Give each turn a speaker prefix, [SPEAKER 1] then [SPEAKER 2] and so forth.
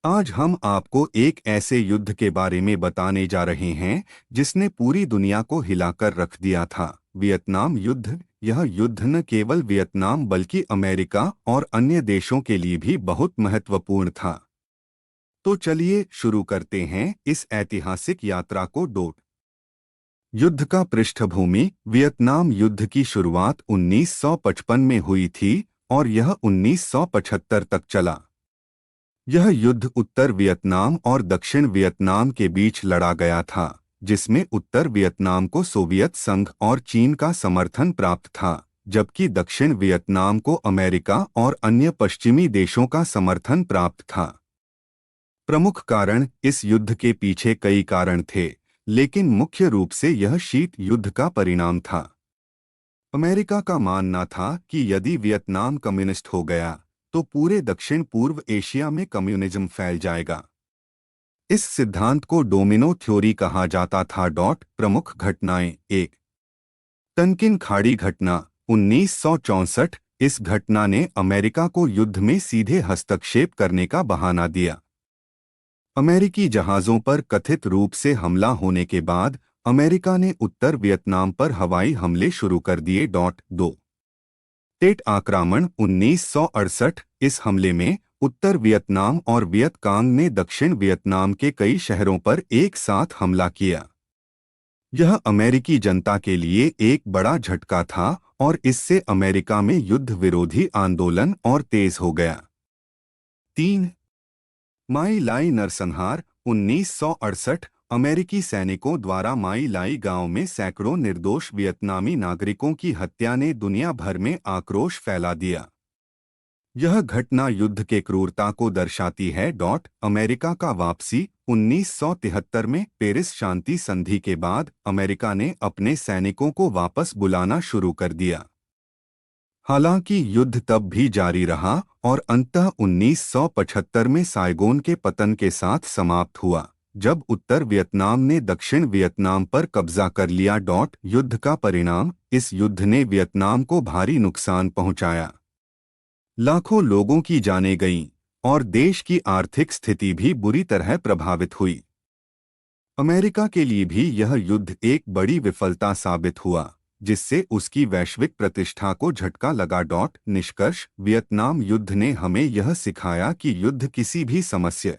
[SPEAKER 1] आज हम आपको एक ऐसे युद्ध के बारे में बताने जा रहे हैं जिसने पूरी दुनिया को हिलाकर रख दिया था। वियतनाम युद्ध। यह युद्ध न केवल वियतनाम बल्कि अमेरिका और अन्य देशों के लिए भी बहुत महत्वपूर्ण था। तो चलिए शुरू करते हैं इस ऐतिहासिक यात्रा को। युद्ध का पृष्ठभूमि। वियतनाम युद्ध की शुरुआत 1955 में हुई थी और यह 1975 तक चला। यह युद्ध उत्तर वियतनाम और दक्षिण वियतनाम के बीच लड़ा गया था, जिसमें उत्तर वियतनाम को सोवियत संघ और चीन का समर्थन प्राप्त था, जबकि दक्षिण वियतनाम को अमेरिका और अन्य पश्चिमी देशों का समर्थन प्राप्त था। प्रमुख कारण। इस युद्ध के पीछे कई कारण थे, लेकिन मुख्य रूप से यह शीत युद्ध का परिणाम था। अमेरिका का मानना था कि यदि वियतनाम कम्युनिस्ट हो गया तो पूरे दक्षिण पूर्व एशिया में कम्युनिज्म फैल जाएगा। इस सिद्धांत को डोमिनो थ्योरी कहा जाता था। प्रमुख घटनाएं। एक, तनकिन खाड़ी घटना 1964। इस घटना ने अमेरिका को युद्ध में सीधे हस्तक्षेप करने का बहाना दिया। अमेरिकी जहाज़ों पर कथित रूप से हमला होने के बाद अमेरिका ने उत्तर वियतनाम पर हवाई हमले शुरू कर दिए। 2, टेट आक्रमण 1968। इस हमले में उत्तर वियतनाम और वियतकांग ने दक्षिण वियतनाम के कई शहरों पर एक साथ हमला किया। यह अमेरिकी जनता के लिए एक बड़ा झटका था और इससे अमेरिका में युद्ध विरोधी आंदोलन और तेज हो गया। 3, माई लाई नरसंहार 1968। अमेरिकी सैनिकों द्वारा माई लाई गांव में सैकड़ों निर्दोष वियतनामी नागरिकों की हत्या ने दुनिया भर में आक्रोश फैला दिया। यह घटना युद्ध के क्रूरता को दर्शाती है। अमेरिका का वापसी 1973 में पेरिस शांति संधि के बाद अमेरिका ने अपने सैनिकों को वापस बुलाना शुरू कर दिया। हालांकि युद्ध तब भी जारी रहा और अंततः 1975 में साइगोन के पतन के साथ समाप्त हुआ, जब उत्तर वियतनाम ने दक्षिण वियतनाम पर कब्जा कर लिया। युद्ध का परिणाम। इस युद्ध ने वियतनाम को भारी नुकसान पहुंचाया। लाखों लोगों की जानें गईं और देश की आर्थिक स्थिति भी बुरी तरह प्रभावित हुई। अमेरिका के लिए भी यह युद्ध एक बड़ी विफलता साबित हुआ, जिससे उसकी वैश्विक प्रतिष्ठा को झटका लगा। निष्कर्ष। वियतनाम युद्ध ने हमें यह सिखाया कि युद्ध किसी भी समस्या